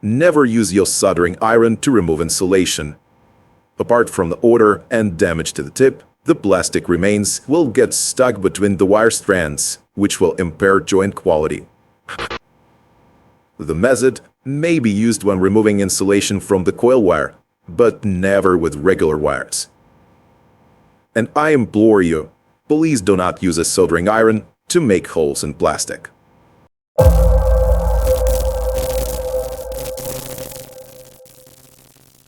Never use your soldering iron to remove insulation. Apart from the odor and damage to the tip, the plastic remains will get stuck between the wire strands, which will impair joint quality. The method may be used when removing insulation from the coil wire, but never with regular wires. And I implore you, please do not use a soldering iron to make holes in plastic.